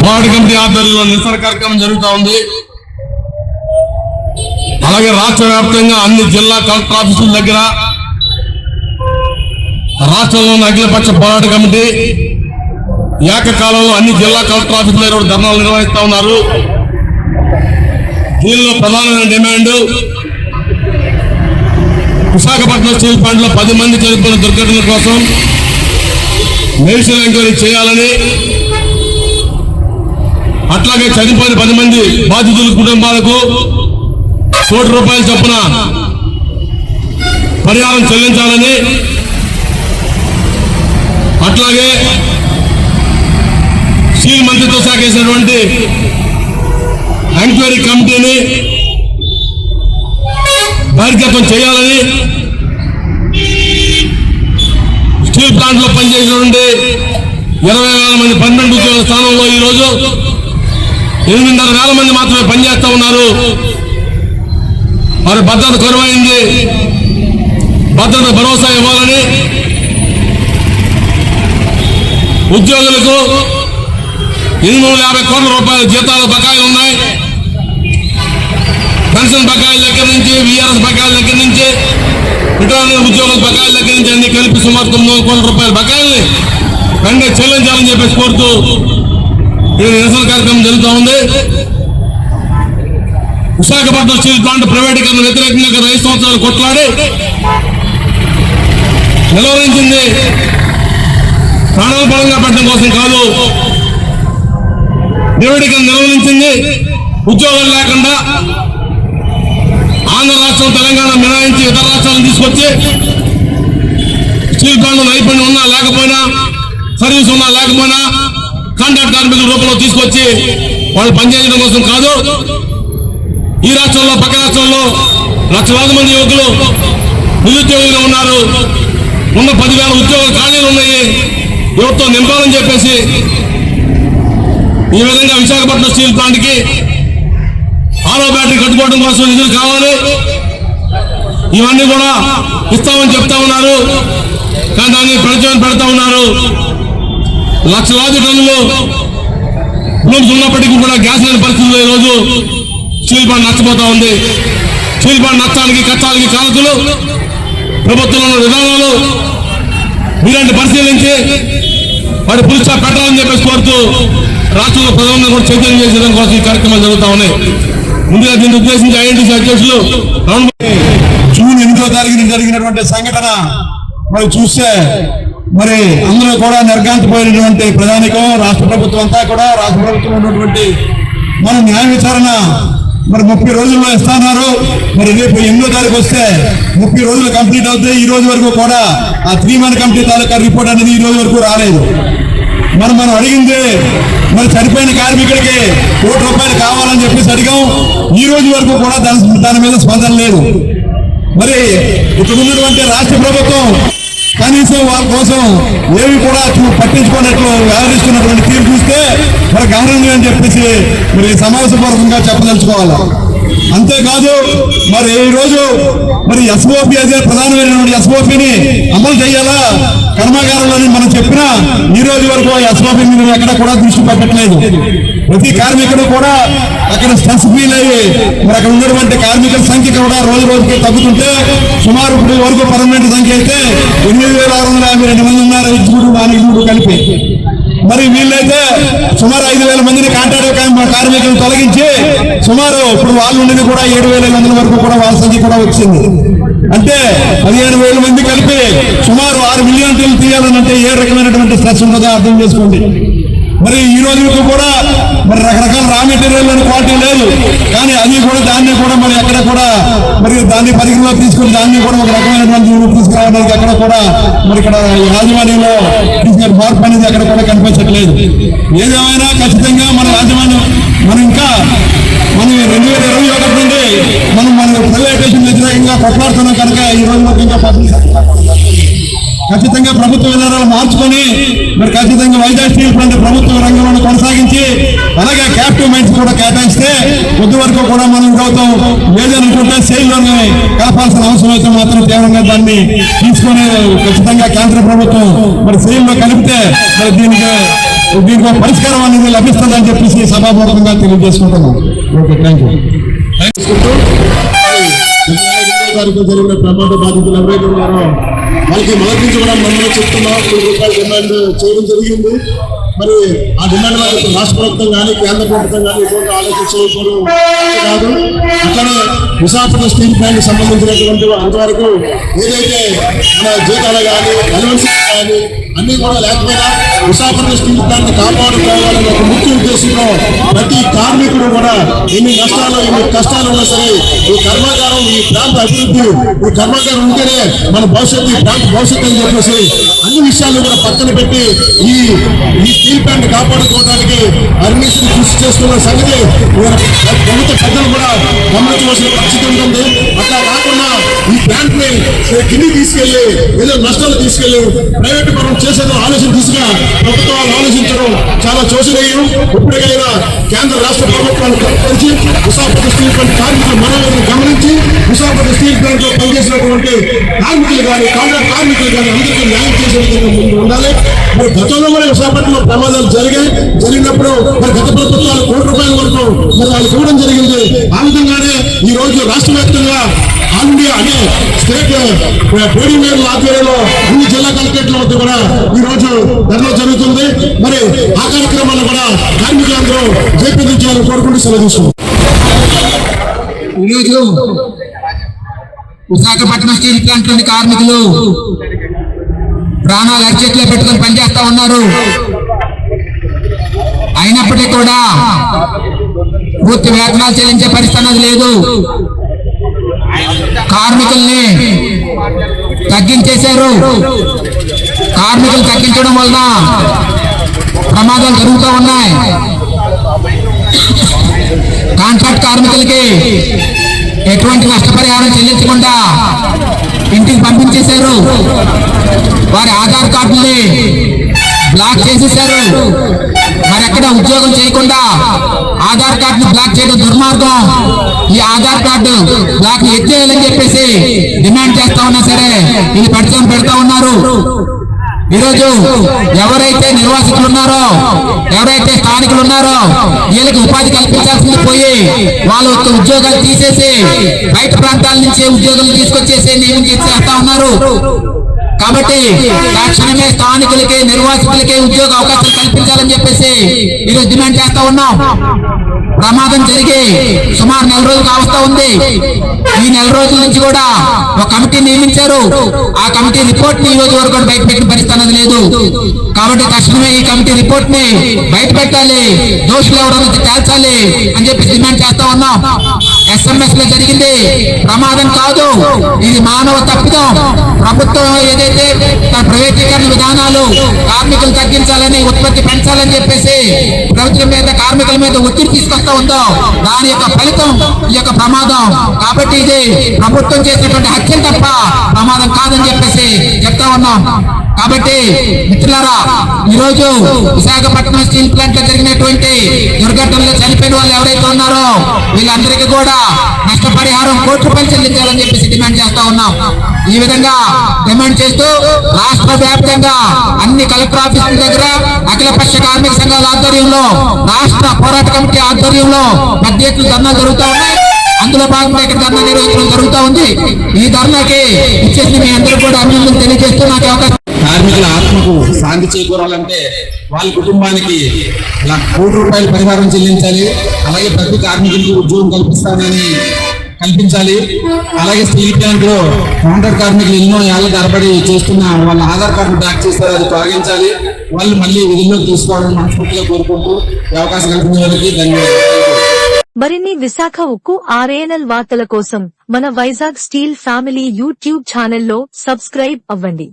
పోరాట కమిటీ ఆధ్వర్యంలో నిరసన కార్యక్రమం జరుగుతూ ఉంది. అలాగే రాష్ట్ర వ్యాప్తంగా అన్ని జిల్లా కలెక్టర్ ఆఫీసుల దగ్గర రాష్ట్రంలోని అఖిలపక్ష పోరాట కమిటీ ఏకకాలంలో అన్ని జిల్లా కలెక్టర్ ఆఫీసుల దగ్గర ధర్నాలు నిర్వహిస్తూ ఉన్నారు. దీనిలో ప్రధానమైన డిమాండ్ విశాఖపట్నం స్టీల్ ప్లాంట్ లో 10 మంది చనిపోయిన దుర్ఘటన కోసం మెడికల్ ఎంక్వైరీ చేయాలని, అట్లాగే చనిపోయిన 10 మంది బాధితుల కుటుంబాలకు ₹1 కోటి చొప్పున పరిహారం చెల్లించాలని, అట్లాగే స్టీల్ మంత్రిత్వ శాఖ వేసినటువంటి ఎంక్వైరీ కమిటీని బహిర్గతం చేయాలని, స్టీల్ ప్లాంట్ లో పనిచేసినటువంటి 20,000 మంది పర్మనెంట్ ఉద్యోగుల స్థానంలో ఈరోజు 8,500 మంది మాత్రమే పనిచేస్తూ ఉన్నారు. వారి భద్రత కరువైంది. భద్రత భరోసా ఇవ్వాలని, ఉద్యోగులకు ₹850 కోట్ల జీతాల బకాయిలు ఉన్నాయి. పెన్షన్ బకాయిల దగ్గర నుంచి, వీఆర్ఎస్ బకాయిల దగ్గర నుంచి, రిటైర్మెంట్ ఉద్యోగుల బకాయిల దగ్గర నుంచి అన్ని కలిపి సుమారు ₹900 కోట్ల బకాయిల్ని వెంటనే చెల్లించాలని చెప్పేసి కోరుతూ ఈ నిరసన కార్యక్రమం జరుగుతూ ఉంది. విశాఖపట్నం స్టీల్ ప్లాంట్ ప్రైవేటీకరణ వ్యతిరేకంగా 5 సంవత్సరాలు కొట్లాడి నిలవరించింది. ప్రాణాల బలంగా పెట్టడం కోసం కాదు, ప్రైవేటీకరణ నిర్వహించింది. ఉద్యోగాలు లేకుండా ఆంధ్ర రాష్ట్రం, తెలంగాణ మినహాయించి ఇతర రాష్ట్రాలను తీసుకొచ్చి స్టీల్ ప్లాంట్ నైపుణ్యం ఉన్నా లేకపోయినా, సర్వీస్ ఉన్నా లేకపోయినా కాంట్రాక్ట్ కార్మికుల రూపంలో తీసుకొచ్చి వాళ్ళు పనిచేయడం కోసం కాదు. ఈ రాష్ట్రంలో, పక్క రాష్ట్రంలో లక్షలాది మంది యువకులు నిరుద్యోగులుగా ఉన్నారు. ఉన్న 10,000 ఉద్యోగాలు ఖాళీలు ఉన్నాయి, యువతతో నింపాలని చెప్పేసి ఈ విధంగా విశాఖపట్నం స్టీల్ ప్లాంట్ కి ఆరో బ్యాటరీ కట్టుకోవడం కోసం నిధులు కావాలి. ఇవన్నీ కూడా ఇస్తామని చెప్తా ఉన్నారు, కానీ దాన్ని ప్రచారం పెడతా ఉన్నారు. లక్షలాది టన్నులు రూమ్స్ ఉన్నప్పటికీ కూడా గ్యాస్ లేని పరిస్థితుల్లో ఈరోజు స్టీల్ ప్లాంట్ నష్టపోతా ఉంది. స్టీల్ ప్లాంట్ నష్టానికి, కష్టాలకి కారకులు ప్రభుత్వంలో విధానాలు మీరంటే పరిశీలించి వాటి పులి స్టాప్ పెట్టాలని చెప్పేసి కోరుతూ రాష్ట్రంలో ప్రధానంగా కూడా చైతన్యం చేసేయడం కోసం ఈ కార్యక్రమాలు జరుగుతూ ఉన్నాయి. ముందుగా దీన్ని ఉద్దేశించి ఐఎన్టీసీ అధ్యక్షులు జూన్ 8వ తారీఖున జరిగినటువంటి సంఘటన మరి చూస్తే మరి అందులో కూడా నిర్గాంతపోయినటువంటి ప్రధానికం, రాష్ట్ర ప్రభుత్వం అంతా కూడా, రాష్ట్ర ప్రభుత్వం ఉన్నటువంటి మన న్యాయ విచారణ మరి 30 రోజుల్లో ఇస్తున్నారు. మరి రేపు 8వ తారీఖు వస్తే 30 రోజులు కంప్లీట్ అవుతాయి. ఈ రోజు వరకు కూడా ఆ 3-man కమిటీ తాలూకా రిపోర్ట్ అనేది ఈ రోజు వరకు రాలేదు. మనం అడిగింది మరి చనిపోయిన కార్మికుడికి ₹1 కోటి కావాలని చెప్పేసి అడిగాం. ఈ రోజు వరకు కూడా దాని మీద స్పందన లేదు. మరి ఇక్కడ ఉన్నటువంటి రాష్ట్ర ప్రభుత్వం కనీసం వాళ్ళ కోసం ఏవి కూడా పట్టించుకున్నట్లు వ్యవహరిస్తున్నటువంటి తీరు చూస్తే మరి గౌరవం అని చెప్పేసి మరి సమావేశపూర్వకంగా చెప్పదలుచుకోవాలి. అంతేకాదు మరి ఈ రోజు మరి ఎస్ఓపి అదే ప్రధానమైనటువంటి ఎస్ఓపిని అమలు చేయాలా కర్మాగారంలోని మనం చెప్పినా ఈ రోజు వరకు ఎస్ఓపి మీద ఎక్కడ కూడా దృష్టి పెట్టట్లేదు. ప్రతి కార్మికుడు కూడా అక్కడ స్ట్రెస్ ఫీల్ అయ్యి మరి అక్కడ ఉన్నటువంటి కార్మికుల సంఖ్య కూడా రోజు రోజుకి తగ్గుతుంటే సుమారు ఇప్పుడు వరకు పర్మనెంట్ సంఖ్య అయితే 8,652 మంది ఉన్నారు, ఎగ్జిక్యూటివ్ నాన్ ఎగ్జిక్యూటివ్ కలిపి. మరి వీళ్ళైతే సుమారు 5,000 మందిని కాంట్రాక్ట్ కార్మికులను తొలగించి సుమారు ఇప్పుడు వాళ్ళు ఉండేది కూడా 7,500 వరకు కూడా వాళ్ళ సంఖ్య కూడా వచ్చింది. అంటే 15,000 మంది కలిపి సుమారు 6 మిలియన్ టన్నులు తీయాలనంటే ఏ రకమైనటువంటి స్ట్రెస్ ఉంటుందో అర్థం చేసుకోండి. మరి ఈ రోజులకు కూడా మరి రకరకాల రా మెటీరియల్ క్వాలిటీ లేదు, కానీ అది కూడా దాన్ని కూడా మరి ఎక్కడ కూడా మరి దాన్ని పరిగణలో తీసుకుని దాన్ని కూడా ఒక రకమైనటువంటి తీసుకురావడానికి ఎక్కడ కూడా మరి ఇక్కడ యాజమాన్యంలో తీసుకునే మార్పు అనేది ఎక్కడ కూడా కనిపించట్లేదు. ఏదేమైనా ఖచ్చితంగా మన యాజమాన్యం మనం ఇంకా మనం 2021 నుండి మన ప్రైవేటేషన్ వ్యతిరేకంగా కొట్లాడుతున్నాం కనుక ఈ రోజు ఇంకా ఖచ్చితంగా ప్రభుత్వ విధానాలు మార్చుకొని మరి ఖచ్చితంగా వైజాగ్ స్టీల్ ప్లాంట్ ప్రభుత్వ రంగంలో కొనసాగించి అలాగే క్యాపిటల్ మైన్స్ కూడా కేటాయిస్తే కొద్ది వరకు కూడా మనం గౌతం లేదనుకుంటే సేల్లోనే కలపాల్సిన అవసరం అయితే మాత్రం తీవ్రంగా దాన్ని తీసుకొని ఖచ్చితంగా కేంద్ర ప్రభుత్వం మరి సేల్లో కలిపితే మరి దీనికి దీనికి ఒక పరిష్కారం అనేది లభిస్తుందని చెప్పేసి సభాపూర్వకంగా తెలియజేసుకుంటున్నాం. Okay, thank you. జరిగిన ప్రమాద బాధితులు ఎవరైతే ఉన్నారో వాళ్ళకి మొదటి నుంచి కూడా మనం చెప్తున్నాం, ₹1,000 డిమాండ్ చేయడం జరిగింది. మరి ఆ డిమాండ్ రాష్ట్ర ప్రభుత్వం కానీ కేంద్ర ప్రభుత్వం కానీ ఎటువంటి ఆలోచన చేయకూడదు కాదు. అట్లనే విశాఖపట్నం స్టీల్ ప్లాంట్ సంబంధించినటువంటి అంతవరకు ఏదైతే మన జీతాలు కానీ అలవెన్సెస్ కానీ అన్ని కూడా లేకపోయినా విశాఖపట్నం స్టీల్ ప్లాంట్ కాపాడుకోవాలని ఒక ముఖ్య ఉద్దేశంలో ప్రతి కార్మికుడు కూడా ఎన్ని నష్టాలు ఎన్ని కష్టాలు ఉన్నా సరే ఈ కర్మాగారం ఈ ప్రాంత అభివృద్ధి ఈ కర్మాగారం ఉంటేనే మన భవిష్యత్తు ఈ ప్రాంత భవిష్యత్తు అని చెప్పేసి అన్ని విషయాలు కూడా పక్కన పెట్టి ఈ స్టీల్ ప్లాంట్ కాపాడుకోవడానికి అర్మీషన్ కృషి చేస్తున్న సంగతి ప్రభుత్వ పెద్దలు కూడా గమనించవలసిన పరిస్థితి ఉంటుంది. అట్లా కాకుండా ఈ ప్లాంట్ ని కిందికి తీసుకెళ్లి ఏదో నష్టాలు తీసుకెళ్లి ప్రైవేట్ పరం చేసేదో ఆలోచన దిశగా ప్రభుత్వాలు ఆలోచించడం చాలా శోచనీయం. ఇప్పటికైనా కేంద్ర రాష్ట్ర ప్రభుత్వాలు కలిసి విశాఖపట్నం స్టీల్ ప్లాంట్ కార్మికుల మనోవేదన గమనించి విశాఖపట్నం స్టీల్ ప్లాంట్ లో పనిచేసినటువంటి కార్మికులు కానీ కాంట్రాక్ట్ కార్మికులు కానీ అందరికీ న్యాయం చేసే విధంగా ముందు ఉండాలి. మరి గతంలో కూడా విశాఖపట్నంలో ప్రమాదాలు జరిగినప్పుడు మరి గత ప్రభుత్వాలు ₹1,00,00,000 వరకు మరి వాళ్ళు ఇవ్వడం జరిగింది. ఆ విధంగానే ఈ రోజు రాష్ట్ర వ్యాప్తంగా ఆల్ ఇండియా అనే స్టేట్ బోడీ మేయర్ల ఆధ్వర్యంలో అన్ని జిల్లా కలెక్టరేట్ల వద్ద కూడా ఈ రోజు ధర్నా జరుగుతుంది. మరి ఆ కార్యక్రమాన్ని కూడా కార్మికులందరూ జయప్రదించాలని కోరుకుంటూ సెలవు తీసుకుంటాం. ఈరోజు విశాఖపట్నం స్టీల్ ప్లాంట్ లోని కార్మికులు ప్రాణాలు అరిచేతిలో పెట్టుకుని పనిచేస్తా ఉన్నారు. అయినప్పటికీ కూడా పూర్తి వేతనాలు చెల్లించే పరిస్థితి అన్నది లేదు. కార్మికుల్ని తగ్గించేశారు. కార్మికులు తగ్గించడం వలన ప్రమాదాలు జరుగుతూ ఉన్నాయి. కాంట్రాక్ట్ కార్మికులకి ఎటువంటి నష్టపరిహారం చెల్లించకుండా ఇంటికి పంపించేశారు. వారి ఆధార్ కార్డుల్ని బ్లాక్ చేసేశారు. మరి ఎక్కడ ఉద్యోగం చేయకుండా ఆధార్ కార్డును బ్లాక్ చేయడం దుర్మార్గం. ఈ ఆధార్ కార్డు బ్లాక్ ఎత్తేయాలని చెప్పేసి డిమాండ్ చేస్తా ఉన్నా సరే ఇది పెడతా ఉన్నారు. ఈరోజు ఎవరైతే నిర్వాసితులు ఉన్నారో ఎవరైతే స్థానికులు ఉన్నారో వీళ్ళకి ఉపాధి కల్పించాల్సింది పోయి వాళ్ళ ఉద్యోగాలు తీసేసి బయట ప్రాంతాల నుంచి ఉద్యోగాలు తీసుకొచ్చేసి నియమించేస్తా ఉన్నారు. కాబట్టి తక్షణమే స్థానికులకి నిర్వాసితులకి ఉద్యోగ అవకాశాలు కల్పించాలని చెప్పేసి ఈరోజు డిమాండ్ చేస్తా ఉన్నాం. ప్రమాదం జరిగి సుమారు 1 నెల రోజులు కావస్తా ఉంది. ఈ 1 నెల రోజుల నుంచి కూడా ఒక కమిటీ నియమించారు. ఆ కమిటీ రిపోర్ట్ ని ఈ రోజు వరకు బయట పెట్టిన పరిస్థితి అనేది లేదు. కాబట్టి తక్షణమే ఈ కమిటీ రిపోర్ట్ ని బయట పెట్టాలి, దోషులు ఎవరైనా తేల్చాలి అని చెప్పి డిమాండ్ చేస్తా ఉన్నాం. SMS లో జరిగింది ప్రమాదం కాదు, ఇది మానవ తప్పిదం. ప్రభుత్వం ఏదైతే తన ప్రైవేటీకరణ విధానాలు కార్మికులు తగ్గించాలని ఉత్పత్తి పెంచాలని చెప్పేసి ప్రభుత్వం మీద కార్మికుల మీద ఒత్తిడి తీసుకొస్తా ఉందో దాని యొక్క ఫలితం ఈ యొక్క ప్రమాదం. కాబట్టి ఇది ప్రభుత్వం చేసినటువంటి హత్యలు తప్ప ప్రమాదం కాదని చెప్పేసి చెప్తా ఉన్నాం. కాబట్టి మిత్రులారా, ఈరోజు విశాఖపట్నం స్టీల్ ప్లాంట్ లో జరిగినటువంటి దుర్ఘటనలో చనిపోయిన వాళ్ళు ఎవరైతే ఉన్నారో వీళ్ళందరికీ కూడా నష్టపరిహారం ₹1,00,00,000 చెల్లించాలని చెప్పేసి డిమాండ్ చేస్తా ఉన్నాం. ఈ విధంగా డిమాండ్ చేస్తూ రాష్ట్ర వ్యాప్తంగా అన్ని కలెక్టర్ ఆఫీసుల దగ్గర అఖిలపక్ష కార్మిక సంఘాల ఆధ్వర్యంలో రాష్ట్ర పోరాట కమిటీ ఆధ్వర్యంలో పెద్ద ఎత్తున ధర్నా జరుగుతూ ఉన్నాయి. అందులో భాగంగా ఇక్కడ ధర్నా నిర్వహించడం జరుగుతూ ఉంది. ఈ ధర్నాకి ఇచ్చేసి మీ అందరూ కూడా అభినందనలు తెలియజేస్తూ నాకు అవకాశం. కార్మికుల ఆత్మకు శాంతి చేకూరాలంటే వాళ్ళ కుటుంబానికి ₹1,00,00,000 పరిహారం చెల్లించాలి. అలాగే ప్రతి కార్మికుడికి ఉద్యోగం కల్పించాలి. అలాగే స్టీల్ ప్లాంట్ లో కాంట్రాక్ట్ కార్మికులు ఎన్నో ఏళ్ల తరబడి చేస్తున్న వాళ్ళ ఆధార్ కార్డు బ్లాక్ చేస్తారు, అది తొలగించాలి. వాళ్ళు మళ్ళీ విధుల్లోకి తీసుకోవాలని మనస్ఫూర్తిగా కోరుకుంటూ అవకాశం కల్పించిన వారికి ధన్యవాదాలు. మరిన్ని విశాఖ ఉక్కు RNL వార్తల కోసం మన వైజాగ్ స్టీల్ ఫ్యామిలీ యూట్యూబ్ ఛానల్లో సబ్స్క్రైబ్ అవ్వండి.